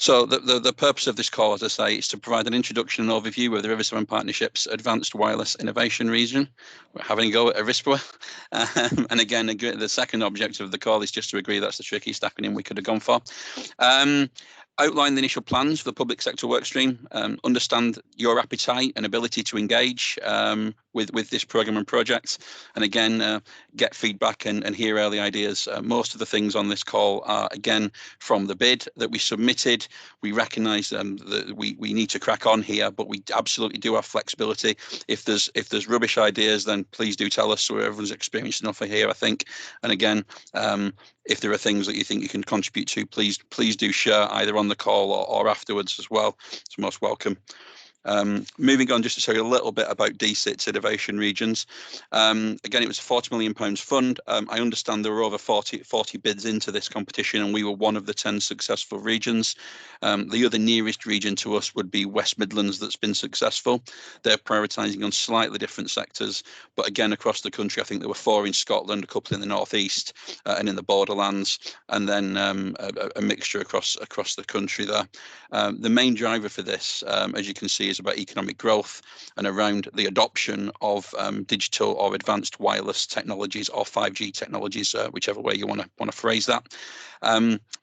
So the purpose of this call, as I say, is to provide an introduction and overview of the River Severn Partnership's Advanced Wireless Innovation Region. We're having a go at RSPAWIR. And again, the second objective of the call is just to agree that's the trickiest acronym we could have gone for. Outline the initial plans for the public sector workstream, understand your appetite and ability to engage with this programme and project, and again, get feedback and hear early ideas. Most of the things on this call are, again, from the bid that we submitted. We recognise that we need to crack on here, but we absolutely do have flexibility. If there's rubbish ideas, then please do tell us, so everyone's experienced enough here, I think. And again, if there are things that you think you can contribute to, please do share either on the call or afterwards as well. It's most welcome. Moving on, just to tell you a little bit about DSIT's innovation regions. Again, it was a £40 million fund. I understand there were over 40 bids into this competition, and we were one of the 10 successful regions. The other nearest region to us would be West Midlands that's been successful. They're prioritising on slightly different sectors, but again, across the country, I think there were 4 in Scotland, a couple in the northeast and in the borderlands, and then a mixture across the country there. The main driver for this, as you can see, is about economic growth and around the adoption of digital or advanced wireless technologies or 5G technologies, whichever way you want to phrase that.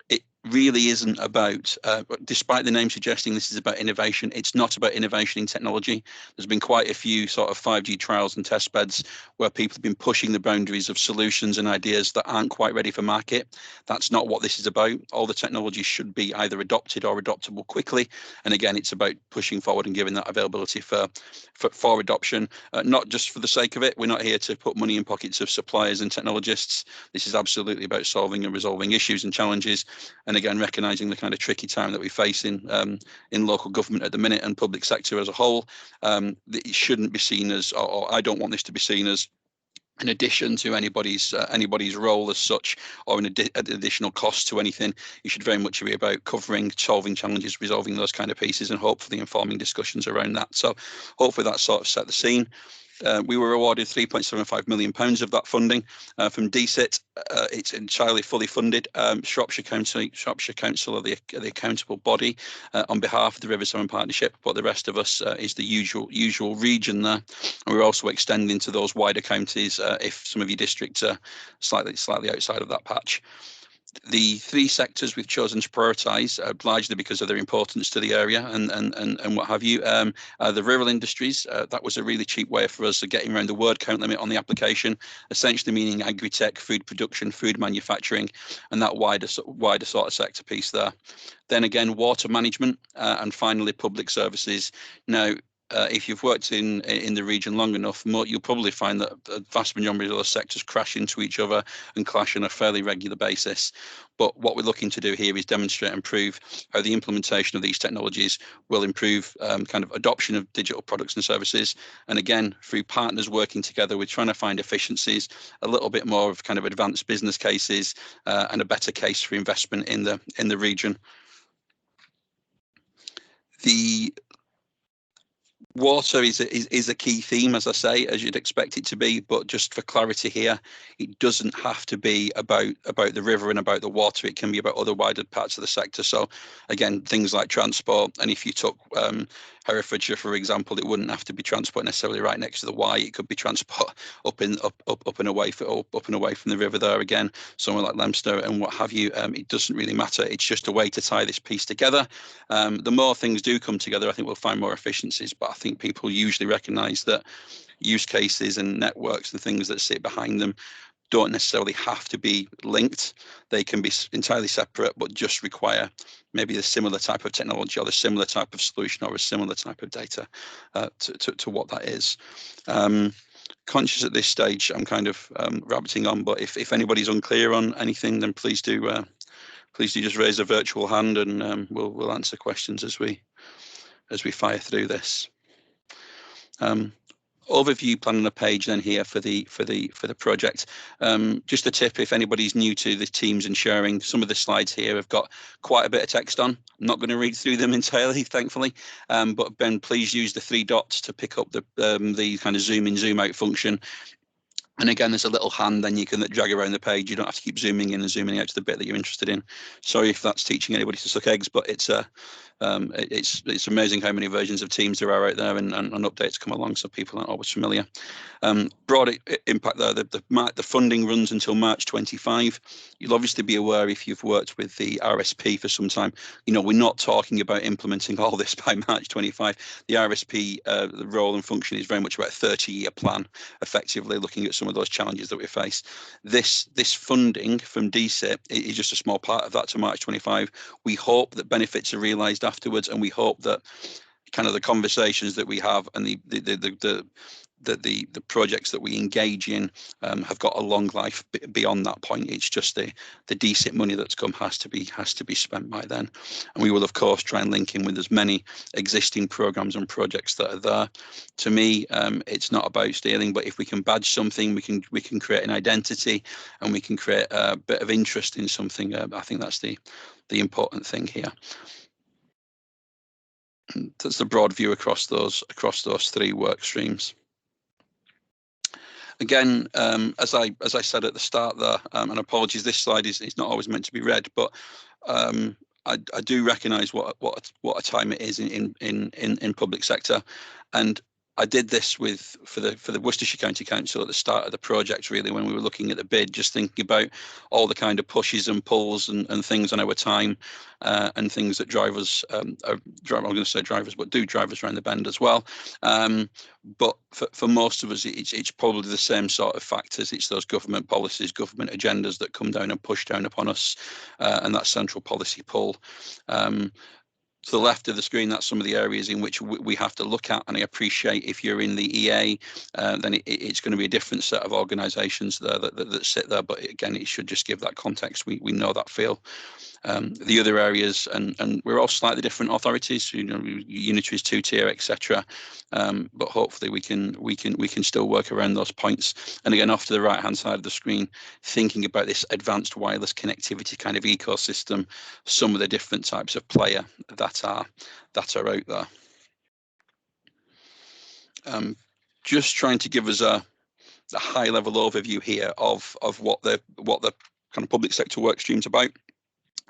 It really isn't about, despite the name suggesting this is about innovation, it's not about innovation in technology. There's been quite a few sort of 5G trials and test beds where people have been pushing the boundaries of solutions and ideas that aren't quite ready for market. That's not what this is about. All the technologies should be either adopted or adoptable quickly. And again, it's about pushing forward and giving that availability for adoption, not just for the sake of it. We're not here to put money in pockets of suppliers and technologists. This is absolutely about solving and resolving issues and challenges. And again, recognising the kind of tricky time that we face in local government at the minute and public sector as a whole. It shouldn't be seen as, or I don't want this to be seen as, in addition to anybody's role as such, or an additional cost to anything. You should very much be about covering, solving challenges, resolving those kind of pieces, and hopefully informing discussions around that. So hopefully that sort of set the scene. We were awarded £3.75 million of that funding from DSIT. It's entirely fully funded. Shropshire Council are the accountable body on behalf of the River Severn Partnership, but the rest of us is the usual region there. And we're also extending to those wider counties if some of your districts are slightly outside of that patch. The 3 sectors we've chosen to prioritise, largely because of their importance to the area and what have you, the rural industries. That was a really cheap way for us of getting around the word count limit on the application, essentially meaning agri-tech, food production, food manufacturing, and that wider sort of sector piece there. Then again, water management, and finally public services. Now, if you've worked in the region long enough, you'll probably find that the vast majority of those sectors crash into each other and clash on a fairly regular basis. But what we're looking to do here is demonstrate and prove how the implementation of these technologies will improve kind of adoption of digital products and services. And again, through partners working together, we're trying to find efficiencies, a little bit more of kind of advanced business cases, and a better case for investment in the region. The water is a key theme, as I say, as you'd expect it to be, but just for clarity here, it doesn't have to be about the river and about the water. It can be about other wider parts of the sector. So again, things like transport, and if you took Herefordshire, for example, it wouldn't have to be transport necessarily right next to the Wye. It could be transport up and away from the river there again, somewhere like Leominster and what have you. It doesn't really matter. It's just a way to tie this piece together. The more things do come together, I think we'll find more efficiencies. But I think people usually recognise that use cases and networks and things that sit behind them don't necessarily have to be linked. They can be entirely separate, but just require maybe a similar type of technology or a similar type of solution or a similar type of data to what that is. Conscious at this stage, I'm kind of rabbiting on, but if anybody's unclear on anything, then please do just raise a virtual hand, and we'll answer questions as we fire through this. Overview plan on a page then here for the project. Just a tip, if anybody's new to the Teams and sharing, some of the slides here have got quite a bit of text on. I'm not going to read through them entirely, thankfully, but Ben, please use the 3 dots to pick up the kind of zoom in, zoom out function. And again, there's a little hand then you can drag around the page. You don't have to keep zooming in and zooming out to the bit that you're interested in. Sorry if that's teaching anybody to suck eggs, but it's amazing how many versions of Teams there are out there, and updates come along, so people aren't always familiar. Broad impact there. The funding runs until March 25. You'll obviously be aware, if you've worked with the RSP for some time, we're not talking about implementing all this by March 25. The RSP, the role and function is very much about a 30-year plan, effectively looking at some of those challenges that we face. This funding from DSIT is just a small part of that to March 25. We hope that benefits are realised afterwards, and we hope that kind of the conversations that we have and the projects that we engage in have got a long life beyond that point. It's just the DSIT money that's come has to be spent by then, and we will of course try and link in with as many existing programs and projects that are there. To me, it's not about stealing, but if we can badge something, we can create an identity, and we can create a bit of interest in something. I think that's the important thing here. That's the broad view across those three work streams. Again, as I said at the start there, and apologies, this slide is not always meant to be read, but I do recognise what a time it is in public sector, and I did this for the Worcestershire County Council at the start of the project, really, when we were looking at the bid, just thinking about all the kind of pushes and pulls and things on our time, and things that drive us, I'm going to say drivers, but do drive us around the bend as well. But for most of us, it's probably the same sort of factors. It's those government policies, government agendas that come down and push down upon us, and that central policy pull. To the left of the screen, that's some of the areas in which we have to look at, and I appreciate if you're in the EA, then it's going to be a different set of organisations there that sit there, but again, it should just give that context. We know that feel. The other areas, and we're all slightly different authorities, unitaries, two-tier, etc. But hopefully we can still work around those points. And again, off to the right-hand side of the screen, thinking about this advanced wireless connectivity kind of ecosystem, some of the different types of player that are out there. Just trying to give us a high-level overview here of what the kind of public sector work stream's about.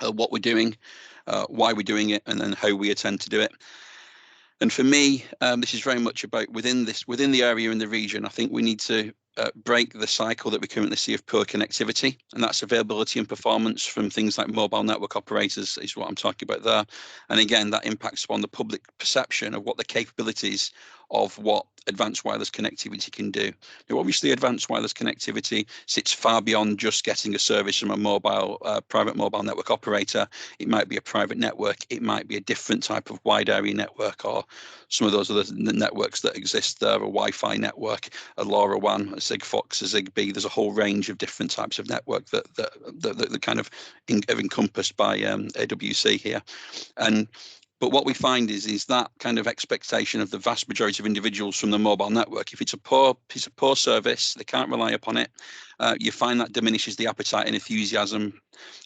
What we're doing, why we're doing it, and then how we intend to do it. And for me, this is very much about within the area and the region. I think we need to break the cycle that we currently see of poor connectivity, and that's availability and performance from things like mobile network operators is what I'm talking about there. And again, that impacts upon the public perception of what the capabilities of what advanced wireless connectivity can do. Now, obviously, advanced wireless connectivity sits far beyond just getting a service from a private mobile network operator. It might be a private network. It might be a different type of wide area network, or some of those other networks that exist there, a Wi-Fi network, a LoRaWAN, a Sigfox, a Zigbee. There's a whole range of different types of network that kind of are encompassed by AWC here. But what we find is that kind of expectation of the vast majority of individuals from the mobile network. If it's a poor service, they can't rely upon it. You find that diminishes the appetite and enthusiasm,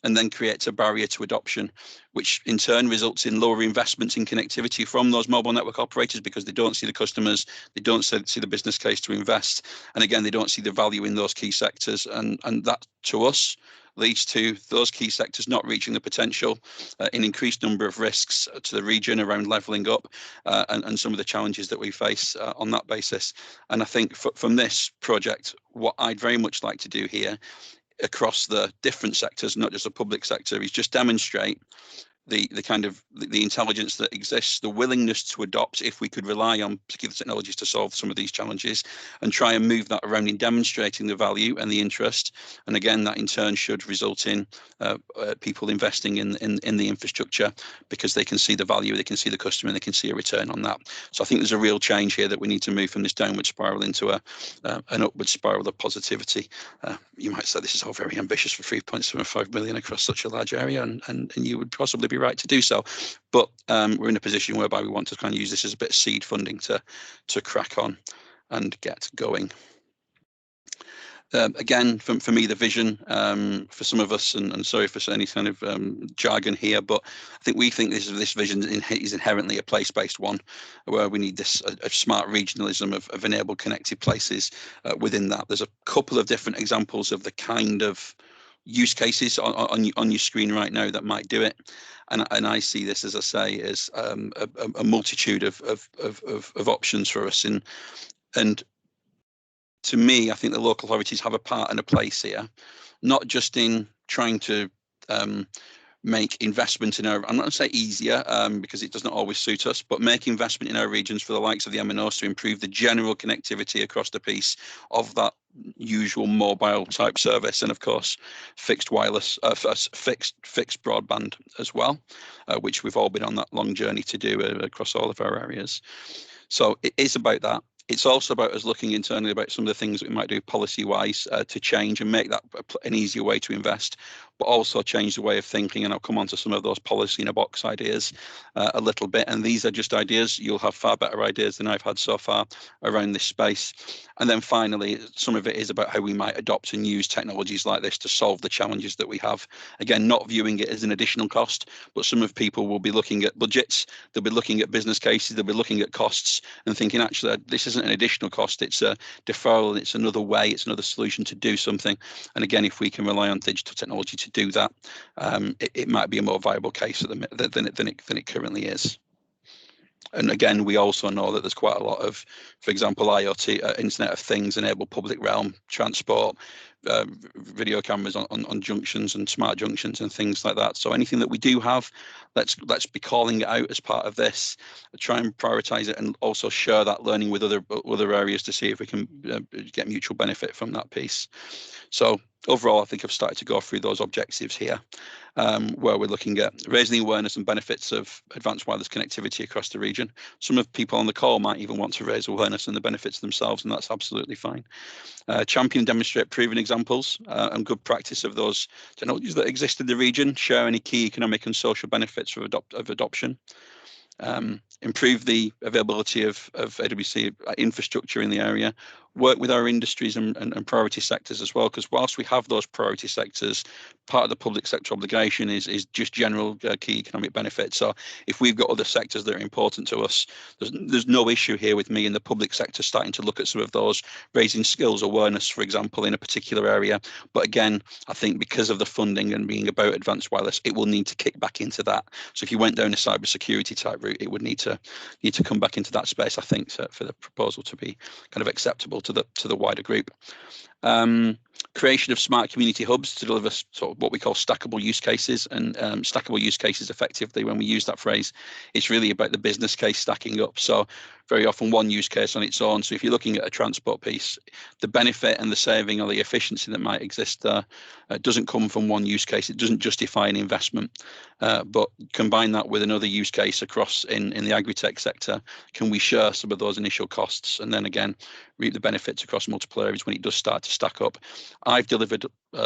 and then creates a barrier to adoption, which in turn results in lower investments in connectivity from those mobile network operators, because they don't see the customers, they don't see the business case to invest, and again, they don't see the value in those key sectors, and that to us leads to those key sectors not reaching the potential, an increased number of risks to the region around levelling up, and some of the challenges that we face on that basis. And I think from this project, what I'd very much like to do here across the different sectors, not just the public sector, is just demonstrate the kind of the intelligence that exists, the willingness to adopt if we could rely on particular technologies to solve some of these challenges, and try and move that around in demonstrating the value and the interest. And again, that in turn should result in people investing in the infrastructure, because they can see the value, they can see the customer, and they can see a return on that. So I think there's a real change here that we need to move from this downward spiral into an upward spiral of positivity. You might say this is all very ambitious for 3.75 million across such a large area, and you would possibly be right to do so, but we're in a position whereby we want to kind of use this as a bit of seed funding to crack on and get going. Again, for me, the vision, for some of us, and sorry for any kind of jargon here, but I think we think this vision is inherently a place-based one, where we need this a smart regionalism of enabled connected places within that. There's a couple of different examples of the kind of use cases on your screen right now that might do it, and I see this, as I say, as a multitude of options for us. And to me, I think the local authorities have a part and a place here, not just in trying to make investment in our, I'm not going to say easier, because it doesn't always suit us, but make investment in our regions for the likes of the MNOs to improve the general connectivity across the piece of that usual mobile type service, and of course fixed wireless, fixed broadband as well, which we've all been on that long journey to do across all of our areas. So it is about that. It's also about us looking internally about some of the things that we might do policy-wise to change and make that an easier way to invest, but also change the way of thinking. And I'll come on to some of those policy in a box ideas a little bit. And these are just ideas. You'll have far better ideas than I've had so far around this space. And then finally, some of it is about how we might adopt and use technologies like this to solve the challenges that we have. Again, not viewing it as an additional cost, but some of people will be looking at budgets, they'll be looking at business cases, they'll be looking at costs and thinking, actually, this isn't an additional cost, it's a deferral, it's another way, it's another solution to do something. And again, if we can rely on digital technology to do that, it might be a more viable case than it currently is. And again, we also know that there's quite a lot of, for example, IoT, Internet of Things, enabled public realm transport, video cameras on junctions and smart junctions and things like that. So anything that we do have, let's be calling it out as part of this, try and prioritize it, and also share that learning with other areas to see if we can get mutual benefit from that piece. So overall, I think I've started to go through those objectives here, where we're looking at raising the awareness and benefits of advanced wireless connectivity across the region. Some of the people on the call might even want to raise awareness and the benefits themselves, and that's absolutely fine. Champion and demonstrate proven examples and good practice of those technologies that exist in the region. Share any key economic and social benefits of adoption. Improve the availability of AWC infrastructure in the area, work with our industries and priority sectors as well, because whilst we have those priority sectors, part of the public sector obligation is just general key economic benefits. So if we've got other sectors that are important to us, there's no issue here with me in the public sector starting to look at some of those, raising skills awareness, for example, in a particular area. But again, I think because of the funding and being about advanced wireless, it will need to kick back into that. So if you went down a cybersecurity type route, it would need to come back into that space, I think, for the proposal to be kind of acceptable to the wider group. Creation of smart community hubs to deliver sort of what we call stackable use cases, and stackable use cases effectively, when we use that phrase, it's really about the business case stacking up. So very often one use case on its own. So if you're looking at a transport piece, the benefit and the saving or the efficiency that might exist there doesn't come from one use case. It doesn't justify an investment, but combine that with another use case across in the agri-tech sector, can we share some of those initial costs and then again reap the benefits across multiple areas when it does start to stack up. I've delivered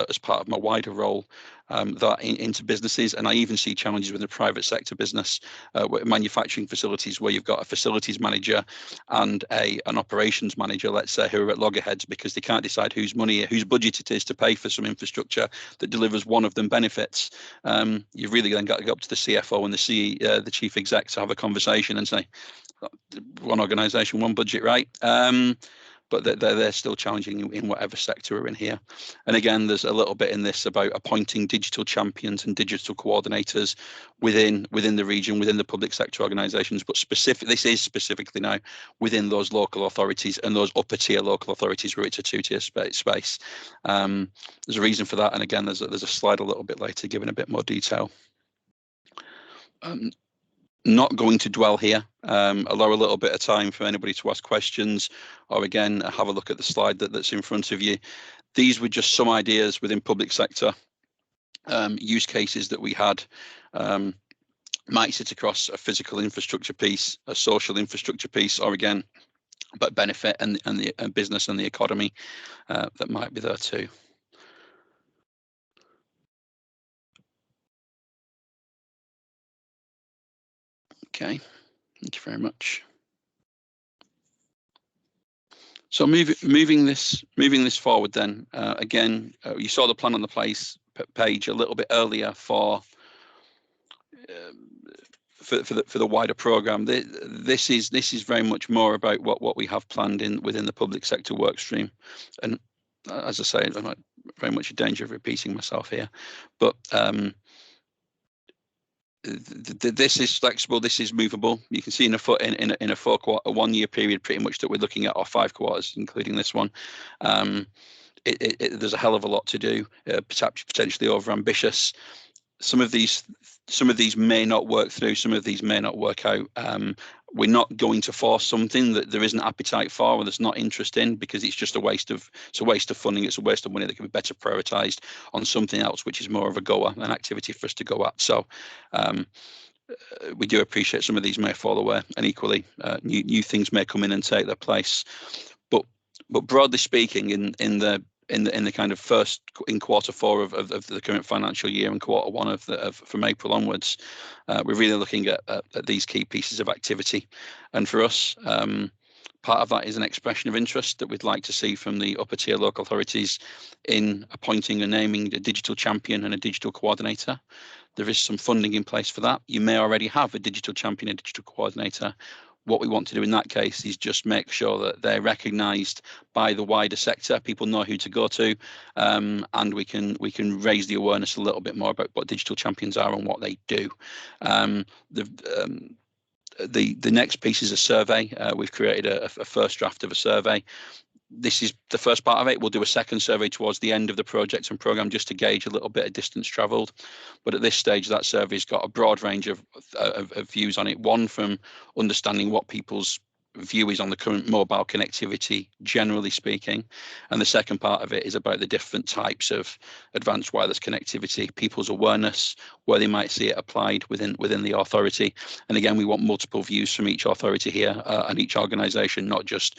as part of my wider role that into businesses, and I even see challenges with the private sector business, manufacturing facilities, where you've got a facilities manager and an operations manager, let's say, who are at loggerheads because they can't decide whose budget it is to pay for some infrastructure that delivers one of them benefits. You've really then got to go up to the CFO and the chief exec to have a conversation and say, one organisation, one budget, right? But they're still challenging in whatever sector we're in here. And again, there's a little bit in this about appointing digital champions and digital coordinators within the region, within the public sector organisations, but this is specifically now within those local authorities and those upper tier local authorities where it's a two-tier space. There's a reason for that, and again, there's a slide a little bit later giving a bit more detail. Not going to dwell here, allow a little bit of time for anybody to ask questions, or again, have a look at the slide that's in front of you. These were just some ideas within public sector use cases that we had. Might sit across a physical infrastructure piece, a social infrastructure piece, or again, but benefit and the business and the economy that might be there too. Okay, thank you very much. So moving this forward then, again, you saw the plan on the page a little bit earlier for the wider programme. This is very much more about what we have planned within the public sector work stream, and as I say, I'm very much in danger of repeating myself here, but this is flexible, this is movable. You can see in a 1 year period pretty much that we're looking at, our 5 quarters, including this one. There's a hell of a lot to do, potentially over ambitious. Some of these may not work through, some of these may not work out. We're not going to force something that there isn't appetite for or there's not interest in, because it's just a waste of funding, it's a waste of money that can be better prioritised on something else, which is more of a goer, an activity for us to go at. So we do appreciate some of these may fall away, and equally new things may come in and take their place. But broadly speaking, in the kind of in Q4 of the current financial year and Q1 from April onwards, we're really looking at these key pieces of activity. And for us, part of that is an expression of interest that we'd like to see from the upper tier local authorities in appointing and naming a digital champion and a digital coordinator. There is some funding in place for that. You may already have a digital champion and digital coordinator. What we want to do in that case is just make sure that they're recognised by the wider sector. People know who to go to, and we can raise the awareness a little bit more about what digital champions are and what they do. The next piece is a survey. We've created a first draft of a survey. This is the first part of it. We'll do a second survey towards the end of the project and programme just to gauge a little bit of distance travelled. But at this stage, that survey's got a broad range of views on it. One, from understanding what people's view is on the current mobile connectivity, generally speaking. And the second part of it is about the different types of advanced wireless connectivity, people's awareness, where they might see it applied within the authority. And again, we want multiple views from each authority here and each organisation, not just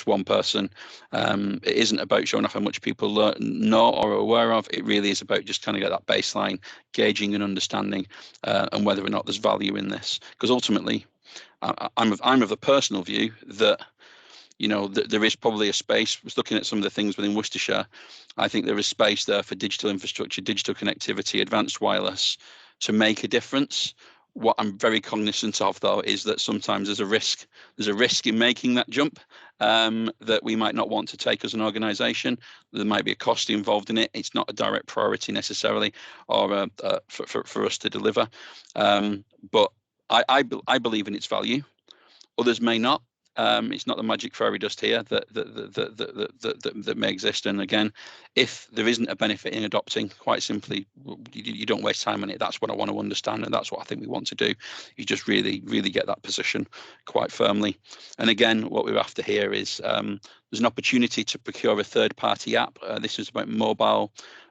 one person. It isn't about showing off how much people know or are aware of. It really is about just kind of get that baseline, gauging and understanding, and whether or not there's value in this. Because ultimately, I'm of the personal view that, that there is probably a space. I was looking at some of the things within Worcestershire. I think there is space there for digital infrastructure, digital connectivity, advanced wireless to make a difference. What I'm very cognizant of, though, is that sometimes there's a risk. There's a risk in making that jump that we might not want to take as an organisation. There might be a cost involved in it. It's not a direct priority necessarily, or for us to deliver. But I believe in its value. Others may not. It's not the magic fairy dust here that may exist. And again, if there isn't a benefit in adopting, quite simply, you don't waste time on it. That's what I want to understand, and that's what I think we want to do. You just really get that position quite firmly. And again, what we're after here is there's an opportunity to procure a third-party app. This is about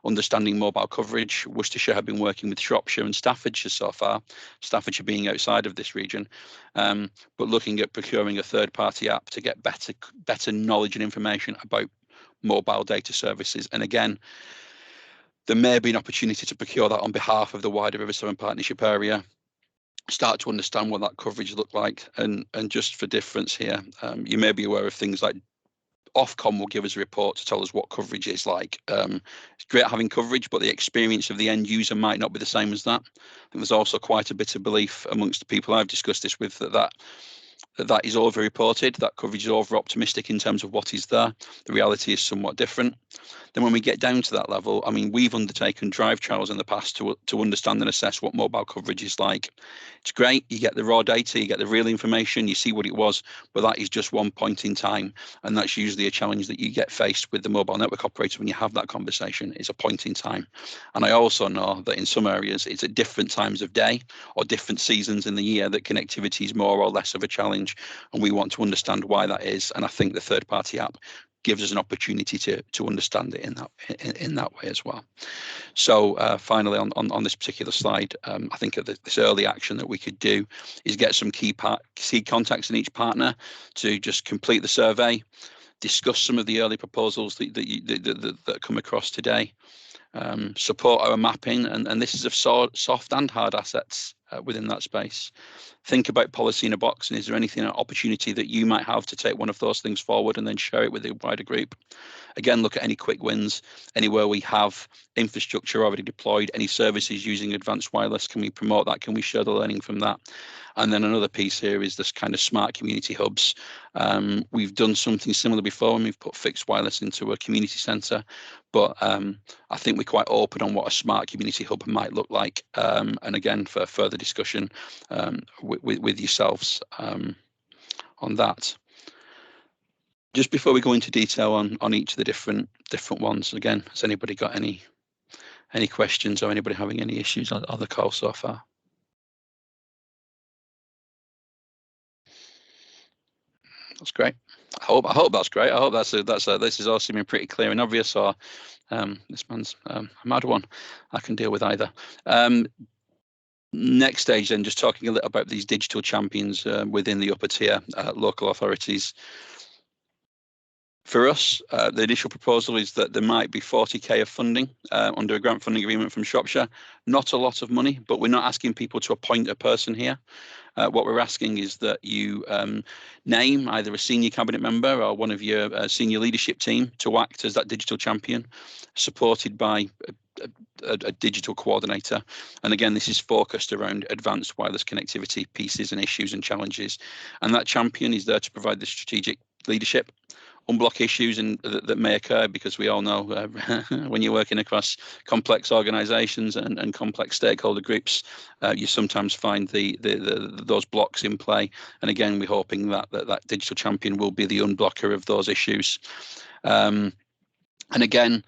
understanding mobile coverage. Worcestershire have been working with Shropshire and Staffordshire so far, Staffordshire being outside of this region, but looking at procuring a third-party app to get better knowledge and information about mobile data services. And again, there may be an opportunity to procure that on behalf of the wider River Severn Partnership area, start to understand what that coverage looked like. And just for difference here, you may be aware of things like Ofcom will give us a report to tell us what coverage is like. It's great having coverage, but the experience of the end user might not be the same as that. I think there's also quite a bit of belief amongst the people I've discussed this with that is over-reported, that coverage is over-optimistic in terms of what is there. The reality is somewhat different. Then when we get down to that level, I mean, we've undertaken drive trials in the past to understand and assess what mobile coverage is like. It's great, you get the raw data, you get the real information, you see what it was, but that is just one point in time. And that's usually a challenge that you get faced with the mobile network operator when you have that conversation. It's a point in time. And I also know that in some areas, it's at different times of day or different seasons in the year that connectivity is more or less of a challenge. And we want to understand why that is. And I think the third-party app gives us an opportunity to understand it in that way as well. So finally, on this particular slide, I think this early action that we could do is get some key contacts in each partner to just complete the survey, discuss some of the early proposals that come across today, support our mapping, and this is of soft and hard assets. within that space. Think about policy in a box, and is there anything, an opportunity that you might have to take one of those things forward and then share it with the wider group? Again, look at any quick wins, anywhere we have infrastructure already deployed, any services using advanced wireless, can we promote that? Can we share the learning from that? And then another piece here is this kind of smart community hubs. We've done something similar before, and we've put fixed wireless into a community centre, but I think we're quite open on what a smart community hub might look like. And again, for further discussion with yourselves on that. Just before we go into detail on each of the different ones, again, has anybody got any questions, or anybody having any issues on the call so far? That's great. I hope that's great. I hope this is all seeming pretty clear and obvious. Or this man's a mad one. I can deal with either. Next stage, then, just talking a little about these digital champions within the upper tier local authorities. For us, the initial proposal is that there might be 40k of funding under a grant funding agreement from Shropshire. Not a lot of money, but we're not asking people to appoint a person here. What we're asking is that you name either a senior cabinet member or one of your senior leadership team to act as that digital champion, supported by a digital coordinator. And again, this is focused around advanced wireless connectivity pieces and issues and challenges. And that champion is there to provide the strategic leadership, unblock issues that may occur, because we all know when you're working across complex organisations and complex stakeholder groups, you sometimes find those blocks in play. And again, we're hoping that digital champion will be the unblocker of those issues. And again,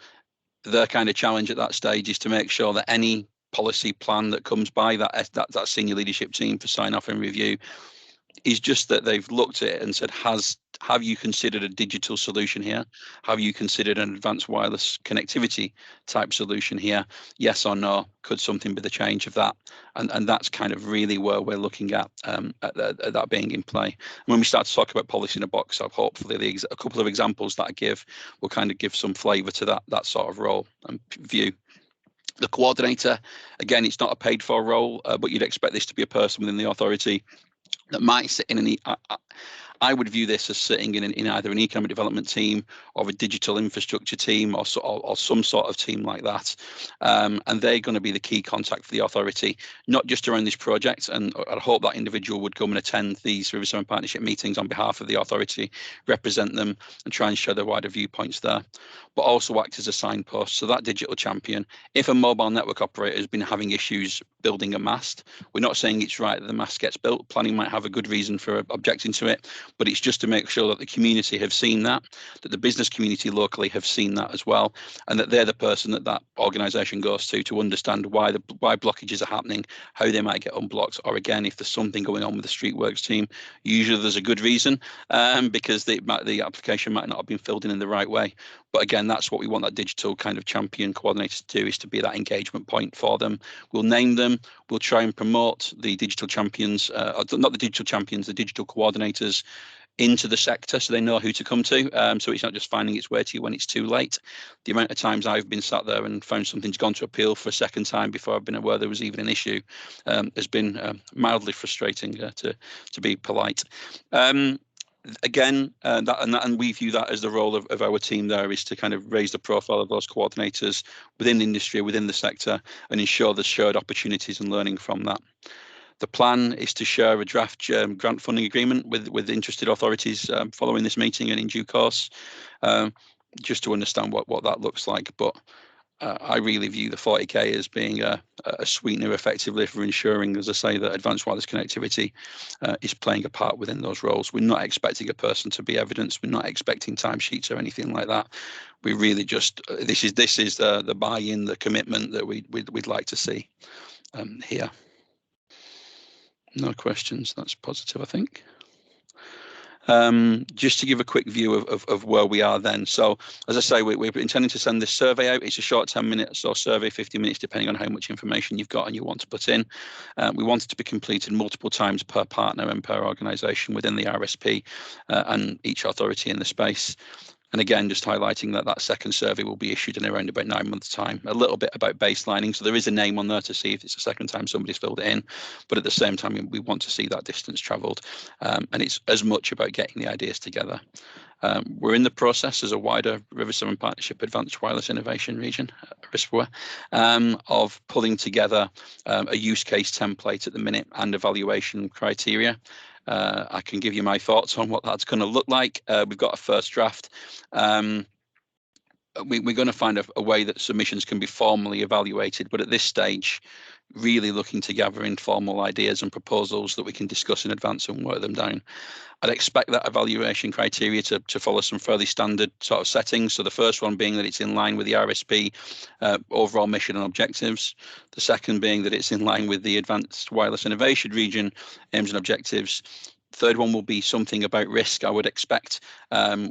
the kind of challenge at that stage is to make sure that any policy plan that comes by that senior leadership team for sign off and review is just that they've looked at it and said, have you considered a digital solution here? Have you considered an advanced wireless connectivity type solution here? Yes or no? Could something be the change of that? And that's kind of really where we're looking at that being in play. And when we start to talk about policy in a box, hopefully a couple of examples that I give will kind of give some flavour to that sort of role and view. The coordinator, again, it's not a paid for role, but you'd expect this to be a person within the authority that might sit in I would view this as sitting in either an economic development team or a digital infrastructure team or some sort of team like that. And they're going to be the key contact for the authority, not just around this project. And I hope that individual would come and attend these River Severn Partnership meetings on behalf of the authority, represent them and try and share the wider viewpoints there, but also act as a signpost. So that digital champion, if a mobile network operator has been having issues building a mast, we're not saying it's right that the mast gets built. Planning might have a good reason for objecting to it, but it's just to make sure that the community have seen that the business community locally have seen that as well, and that they're the person that organisation goes to understand why blockages are happening, how they might get unblocked, or again, if there's something going on with the streetworks team, usually there's a good reason, because the application might not have been filled in the right way. But again, that's what we want that digital kind of champion coordinator to do, is to be that engagement point for them. We'll name them. We'll try and promote the digital champions, not the digital champions, the digital coordinators into the sector, so they know who to come to. So it's not just finding its way to you when it's too late. The amount of times I've been sat there and found something's gone to appeal for a second time before I've been aware there was even an issue has been mildly frustrating, to be polite. Again, and we view that as the role of our team there, is to kind of raise the profile of those coordinators within the industry, within the sector, and ensure there's shared opportunities and learning from that. The plan is to share a draft grant funding agreement with interested authorities following this meeting and in due course, just to understand what that looks like. But I really view the 40k as being a sweetener effectively for ensuring, as I say, that advanced wireless connectivity is playing a part within those roles. We're not expecting a person to be evidence. We're not expecting timesheets or anything like that. We really just, this is the buy-in, the commitment that we'd like to see here. No questions. That's positive, I think. Just to give a quick view of where we are then. So, as I say, we're intending to send this survey out. It's a short 10 minutes or survey, 50 minutes, depending on how much information you've got and you want to put in. We want it to be completed multiple times per partner and per organisation within the RSP and each authority in the space. And again, just highlighting that that second survey will be issued in around about 9 months' time. A little bit about baselining. So there is a name on there to see if it's the second time somebody's filled it in. But at the same time, we want to see that distance travelled. And it's as much about getting the ideas together. We're in the process as a wider River Severn Partnership Advanced Wireless Innovation Region, RSPAWIR, of pulling together a use case template at the minute and evaluation criteria. I can give you my thoughts on what that's going to look like. We've got a first draft. We're going to find a way that submissions can be formally evaluated, but at this stage, really looking to gather informal ideas and proposals that we can discuss in advance and work them down. I'd expect that evaluation criteria to follow some fairly standard sort of settings. So the first one being that it's in line with the RSP overall mission and objectives. The second being that it's in line with the Advanced Wireless Innovation Region aims and objectives. Third one will be something about risk, I would expect.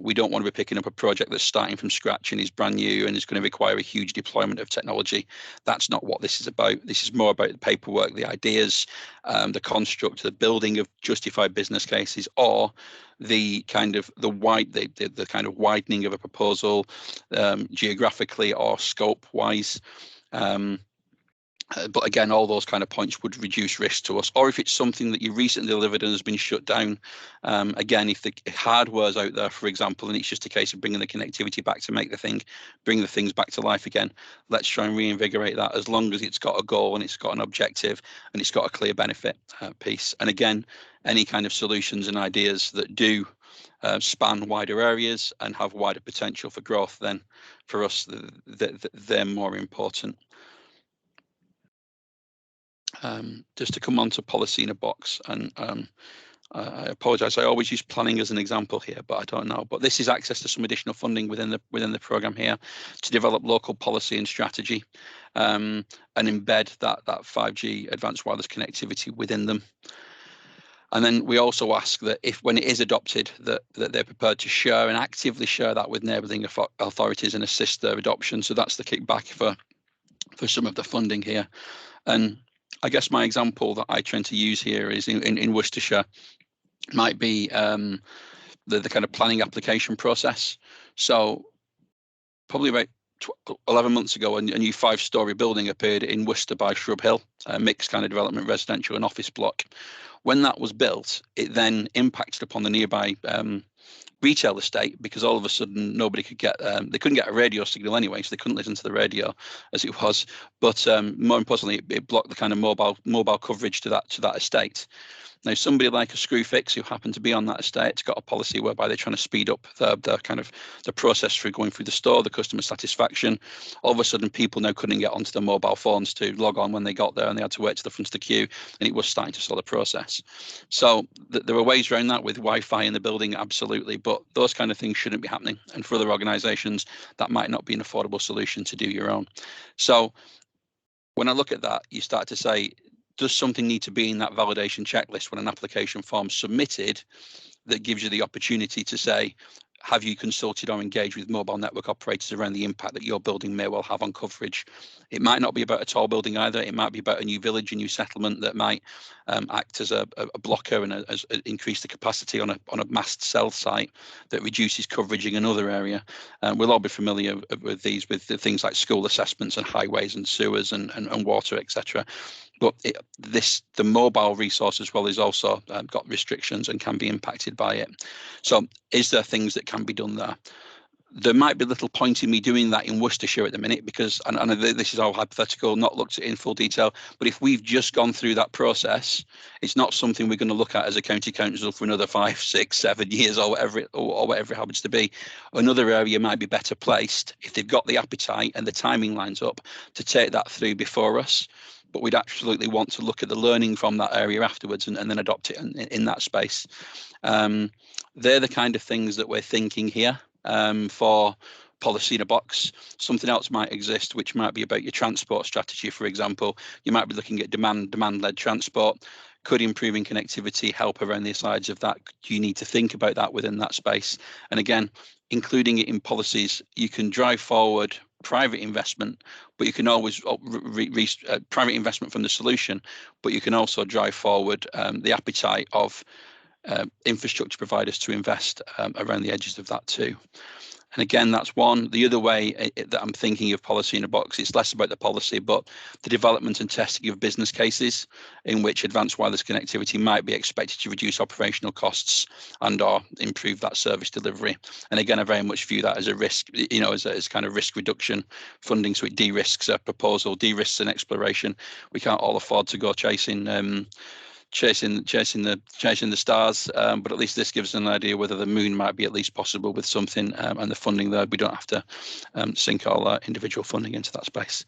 We don't want to be picking up a project that's starting from scratch and is brand new and is going to require a huge deployment of technology. That's not what this is about. This is more about the paperwork, the ideas, the construct, the building of justified business cases, or the kind of the kind of widening of a proposal geographically or scope wise. But again, all those kind of points would reduce risk to us. Or if it's something that you recently delivered and has been shut down, again, if the hardware's out there, for example, and it's just a case of bringing the connectivity back to make bring the things back to life again, let's try and reinvigorate that as long as it's got a goal and it's got an objective and it's got a clear benefit piece. And again, any kind of solutions and ideas that do span wider areas and have wider potential for growth, then for us, they're more important. Just to come on to policy in a box, and I apologise, I always use planning as an example here, but I don't know. But this is access to some additional funding within the programme here to develop local policy and strategy, and embed that 5G advanced wireless connectivity within them. And then we also ask that if, when it is adopted, that they're prepared to share and actively share that with neighbouring authorities and assist their adoption. So that's the kickback for some of the funding here. And I guess my example that I tend to use here is in Worcestershire, might be the kind of planning application process. So probably about 11 months ago, a new 5-storey building appeared in Worcester by Shrub Hill, a mixed kind of development, residential and office block. When that was built, it then impacted upon the nearby retail estate, because all of a sudden nobody could get they couldn't get a radio signal anyway, so they couldn't listen to the radio as it was. But more importantly, it blocked the kind of mobile coverage to that estate. Now, somebody like a Screwfix who happened to be on that estate's got a policy whereby they're trying to speed up the kind of the process through going through the store, the customer satisfaction. All of a sudden, people now couldn't get onto their mobile phones to log on when they got there, and they had to wait to the front of the queue, and it was starting to slow the process. So there are ways around that with Wi-Fi in the building, absolutely, but those kind of things shouldn't be happening. And for other organisations, that might not be an affordable solution to do your own. So when I look at that, you start to say, does something need to be in that validation checklist when an application form's submitted that gives you the opportunity to say, have you consulted or engaged with mobile network operators around the impact that your building may well have on coverage? It might not be about a tall building either. It might be about a new village, a new settlement that might act as a blocker and increase the capacity on a mast cell site that reduces coverage in another area. We'll all be familiar with these, with the things like school assessments and highways and sewers and water, etc. But the mobile resource as well is also got restrictions and can be impacted by it. So is there things that can be done there? There might be little point in me doing that in Worcestershire at the minute, because, and this is all hypothetical, not looked at in full detail, but if we've just gone through that process, it's not something we're going to look at as a county council for another 5, 6, 7 years or whatever it happens to be. Another area might be better placed if they've got the appetite and the timing lines up to take that through before us. But we'd absolutely want to look at the learning from that area afterwards and then adopt it in that space. They're the kind of things that we're thinking here for policy in a box. Something else might exist, which might be about your transport strategy, for example. You might be looking at demand-led transport. Could improving connectivity help around the sides of that? You need to think about that within that space. And again, including it in policies, you can drive forward private investment, but you can always private investment from the solution, but you can also drive forward the appetite of infrastructure providers to invest around the edges of that too. And again, that's one. The other way that I'm thinking of policy in a box, it's less about the policy, but the development and testing of business cases in which advanced wireless connectivity might be expected to reduce operational costs and or improve that service delivery. And again, I very much view that as a risk, as kind of risk reduction funding. So it de-risks a proposal, de-risks an exploration. We can't all afford to go chasing the stars, but at least this gives an idea whether the moon might be at least possible with something, and the funding there, we don't have to sink all individual funding into that space.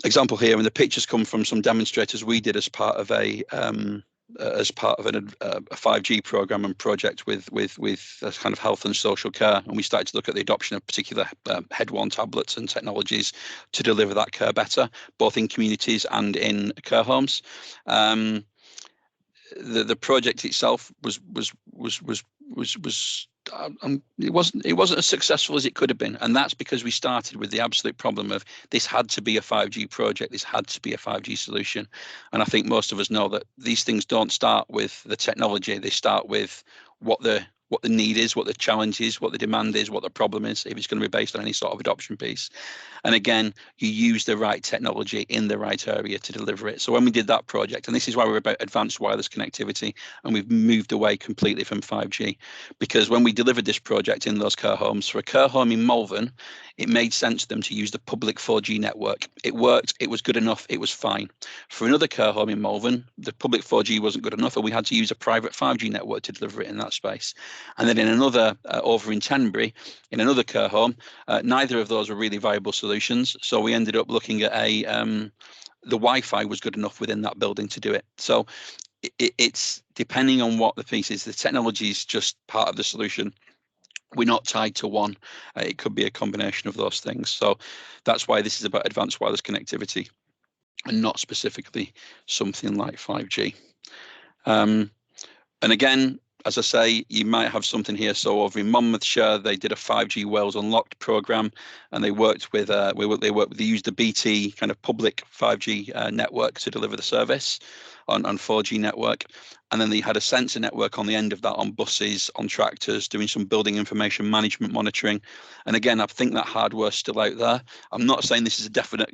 Example here, and the pictures come from some demonstrators we did as part of a 5G program and project with kind of health and social care, and we started to look at the adoption of particular head-worn tablets and technologies to deliver that care better, both in communities and in care homes. The project itself it wasn't as successful as it could have been, and that's because we started with the absolute problem of this had to be a 5G project, this had to be a 5G solution. And I think most of us know that these things don't start with the technology, they start with what the need is, what the challenge is, what the demand is, what the problem is, if it's going to be based on any sort of adoption piece. And again, you use the right technology in the right area to deliver it. So when we did that project, and this is why we're about advanced wireless connectivity, and we've moved away completely from 5G, because when we delivered this project in those care homes, for a care home in Malvern, it made sense to them to use the public 4G network. It worked, it was good enough, it was fine. For another care home in Malvern, the public 4G wasn't good enough, and we had to use a private 5G network to deliver it in that space. And then in another, over in Tenbury, in another care home, neither of those were really viable solutions. So we ended up looking at the Wi-Fi was good enough within that building to do it. So it's depending on what the piece is. The technology is just part of the solution. We're not tied to one. It could be a combination of those things. So that's why this is about advanced wireless connectivity and not specifically something like 5G. And again, as I say, you might have something here. So over in Monmouthshire, they did a 5G Wales Unlocked program, and they worked with they used the BT kind of public 5G network to deliver the service on 4G network. And then they had a sensor network on the end of that on buses, on tractors, doing some building information management monitoring. And again, I think that hardware's still out there. I'm not saying this is a definite,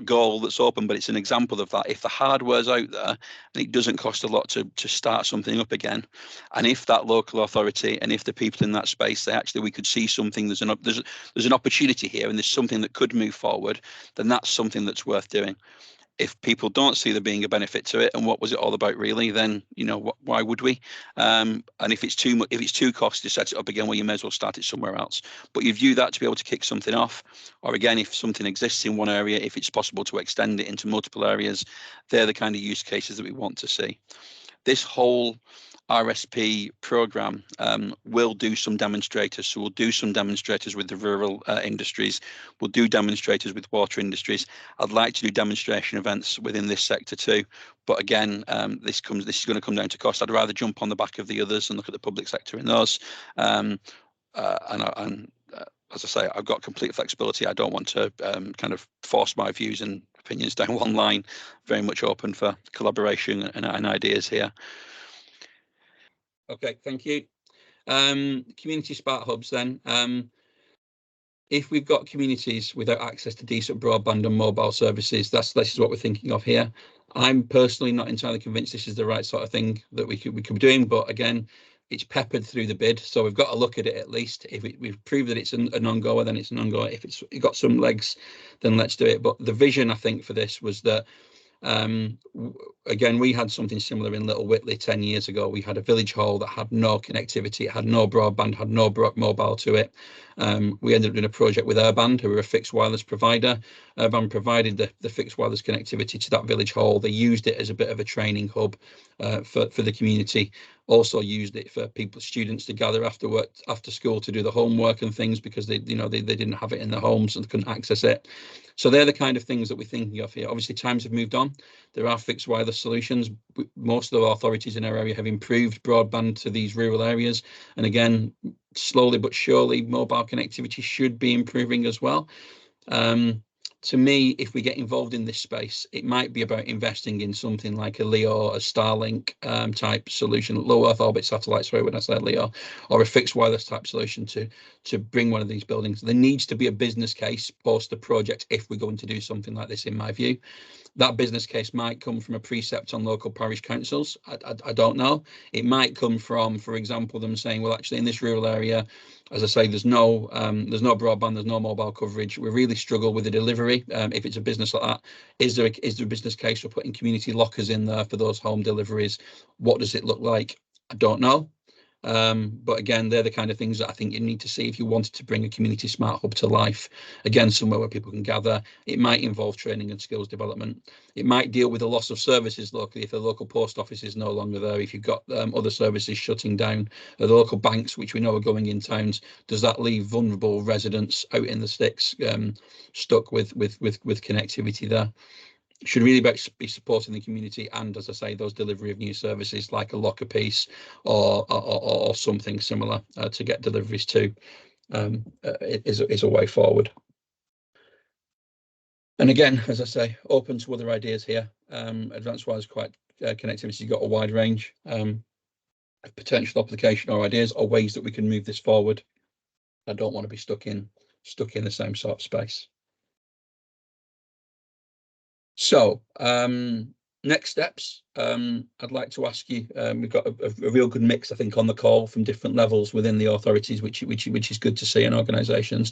goal that's open, but it's an example of that. If the hardware's out there and it doesn't cost a lot to start something up again, and if that local authority and if the people in that space say actually we could see something, there's an opportunity here and there's something that could move forward, then that's something that's worth doing. If people don't see there being a benefit to it, and what was it all about really, then why would we? And if it's too costly to set it up again, well, you may as well start it somewhere else. But you view that to be able to kick something off, or again, if something exists in one area, if it's possible to extend it into multiple areas, they're the kind of use cases that we want to see. This whole RSP program will do some demonstrators. So we'll do some demonstrators with the rural industries. We'll do demonstrators with water industries. I'd like to do demonstration events within this sector too. But again, this is going to come down to cost. I'd rather jump on the back of the others and look at the public sector in those. And as I say, I've got complete flexibility. I don't want to kind of force my views and opinions down one line. Very much open for collaboration and ideas here. Okay, thank you. Community smart hubs then. If we've got communities without access to decent broadband and mobile services, this is what we're thinking of here. I'm personally not entirely convinced this is the right sort of thing that we could be doing, but again, it's peppered through the bid, so we've got to look at it at least. If we've proved that it's a non-goer, then it's a non-goer. If it's got some legs, then let's do it. But the vision, I think, for this was that again, we had something similar in Little Whitley 10 years ago. We had a village hall that had no connectivity, it had no broadband, had no mobile to it. We ended up doing a project with Urband, who were a fixed wireless provider. Urband provided the fixed wireless connectivity to that village hall. They used it as a bit of a training hub for the community. Also used it for students to gather after school to do the homework and things, because they didn't have it in their homes and couldn't access it. So they're the kind of things that we're thinking of here. Obviously, times have moved on. There are fixed wireless solutions. Most of the authorities in our area have improved broadband to these rural areas. And again, slowly but surely, mobile connectivity should be improving as well. to me, if we get involved in this space, it might be about investing in something like a LEO, a Starlink type solution, low Earth orbit satellite, sorry, when I said LEO, or a fixed wireless type solution to bring one of these buildings. There needs to be a business case post the project if we're going to do something like this, in my view. That business case might come from a precept on local parish councils. I don't know. It might come from, for example, them saying, well, actually, in this rural area, as I say, there's no broadband, there's no mobile coverage. We really struggle with the delivery. If it's a business like that, is there a business case for putting community lockers in there for those home deliveries? What does it look like? I don't know. But again, they're the kind of things that I think you need to see if you wanted to bring a community smart hub to life. Again, somewhere where people can gather. It might involve training and skills development. It might deal with the loss of services locally if the local post office is no longer there. If you've got other services shutting down, the local banks, which we know are going in towns, does that leave vulnerable residents out in the sticks, stuck with connectivity there? Should really be supporting the community and, as I say, those delivery of new services like a locker piece or something similar to get deliveries to is a way forward. And again, as I say, open to other ideas here. Advanced Wireless Connectivity, you've got a wide range of potential application or ideas or ways that we can move this forward. I don't want to be stuck in the same sort of space. So next steps, I'd like to ask you, we've got a real good mix, I think, on the call from different levels within the authorities, which is good to see in organisations.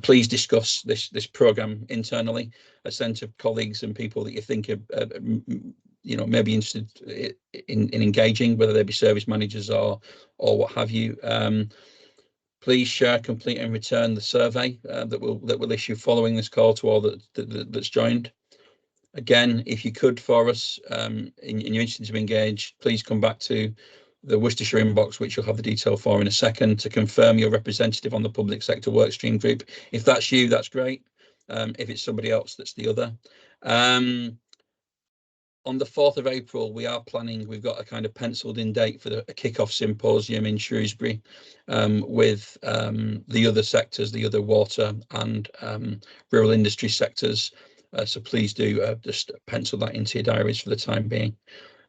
Please discuss this programme internally, send to colleagues and people that you think are maybe interested in engaging, whether they be service managers or what have you. Please share, complete and return the survey that we'll issue following this call to all that's joined. Again, if you could for us, and you're interested to engage, please come back to the Worcestershire inbox, which you'll have the detail for in a second, to confirm your representative on the public sector workstream group. If that's you, that's great. If it's somebody else, that's the other. On the 4th of April, we are planning, we've got a kind of penciled in date for a kick-off symposium in Shrewsbury with the other sectors, the other water and rural industry sectors. So please do just pencil that into your diaries for the time being.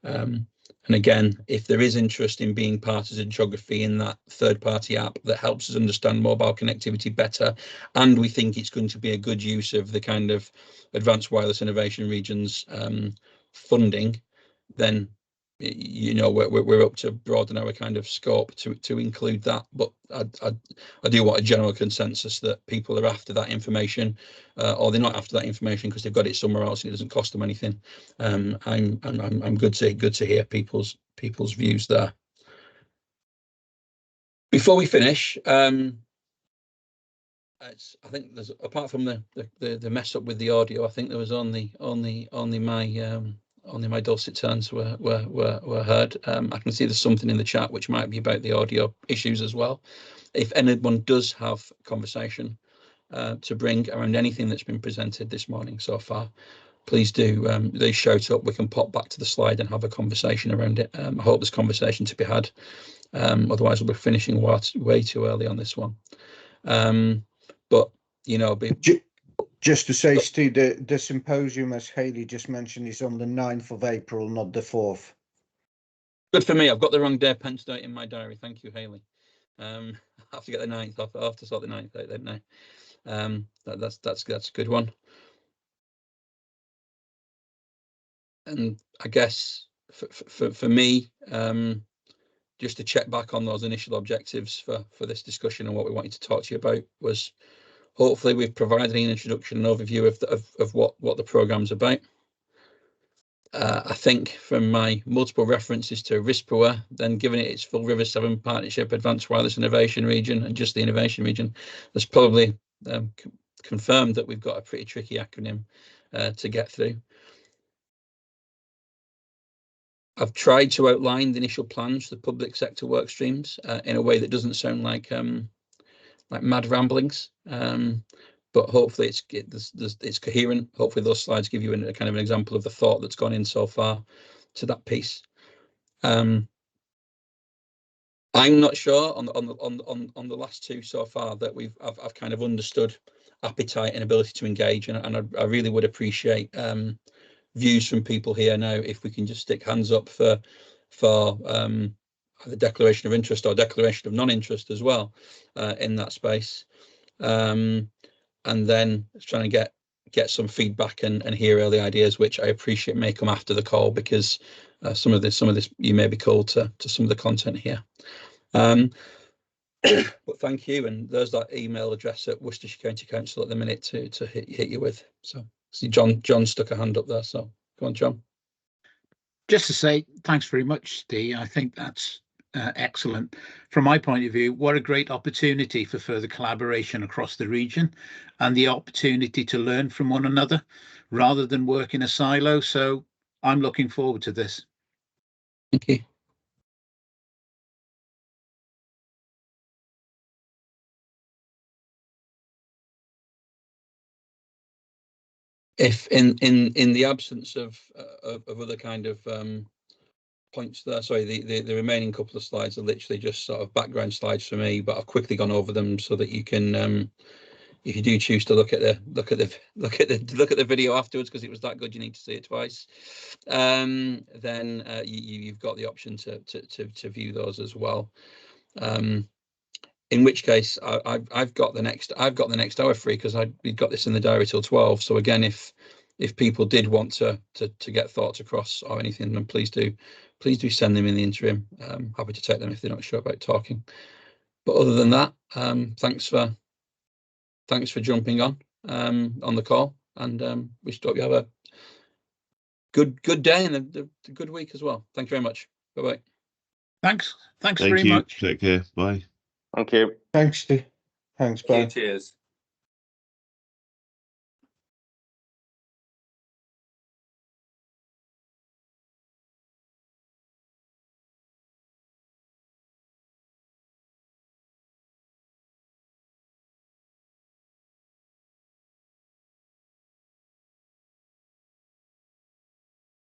And again, if there is interest in being part of geography in that third-party app that helps us understand mobile connectivity better, and we think it's going to be a good use of the kind of Advanced Wireless Innovation Regions funding, then we're up to broaden our kind of scope to include that. But I do want a general consensus that people are after that information, or they're not after that information because they've got it somewhere else and it doesn't cost them anything. I'm good to hear people's views there. Before we finish, I think there's, apart from the mess up with the audio, I think there was only my dulcet tones were heard. I can see there's something in the chat which might be about the audio issues as well. If anyone does have conversation to bring around anything that's been presented this morning so far, please do they shout up. We can pop back to the slide and have a conversation around it. I hope there's conversation to be had. Otherwise, we'll be finishing way too early on this one. But just to say, Steve, the symposium, as Hayley just mentioned, is on the 9th of April, not the 4th. Good for me. I've got the wrong day penciled out in my diary. Thank you, Hayley. I have to get the 9th. I have to sort the 9th out, don't I? That's a good one. And I guess for me, just to check back on those initial objectives for this discussion and what we wanted to talk to you about was, hopefully we've provided an introduction and overview of what the programme's about. I think from my multiple references to RSPAWIR, then given it its full River Severn Partnership, Advanced Wireless Innovation Region, and just the Innovation Region, that's probably confirmed that we've got a pretty tricky acronym to get through. I've tried to outline the initial plans for the public sector work streams in a way that doesn't sound like mad ramblings, but hopefully it's coherent. Hopefully those slides give you a kind of an example of the thought that's gone in so far to that piece. I'm not sure on the last two so far that I've kind of understood appetite and ability to engage, and I really would appreciate views from people here now. If we can just stick hands up for the declaration of interest or declaration of non-interest as well in that space, and then trying to get some feedback and hear early ideas, which I appreciate may come after the call, because some of this you may be called to some of the content here. But thank you, and there's that email address at Worcestershire County Council at the minute to hit you with. So see, John stuck a hand up there, so go on, John. Just to say thanks very much, Steve. I think that's excellent. From my point of view, what a great opportunity for further collaboration across the region, and the opportunity to learn from one another rather than work in a silo. So I'm looking forward to this. Thank you. If in the absence of other kind of points there, sorry, the remaining couple of slides are literally just sort of background slides for me, but I've quickly gone over them so that you can, if you do choose to look at the video afterwards, because it was that good, you need to see it twice. Then you've got the option to view those as well. In which case, I've got the next hour free, because we've got this in the diary till 12. So again, if people did want to get thoughts across or anything, then please do send them in the interim. Happy to take them if they're not sure about talking. But other than that, thanks for jumping on the call, and we just hope you have a good day and a good week as well. Thank you very much. Bye bye. Thanks very much. Take care. Bye. Thank you. Thanks, Steve. Thanks, bye. Cheers.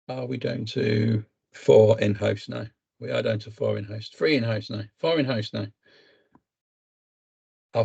Are we down to 4 in-house now? We are down to 4 in-house. 3 in-house now. 4 in-house now.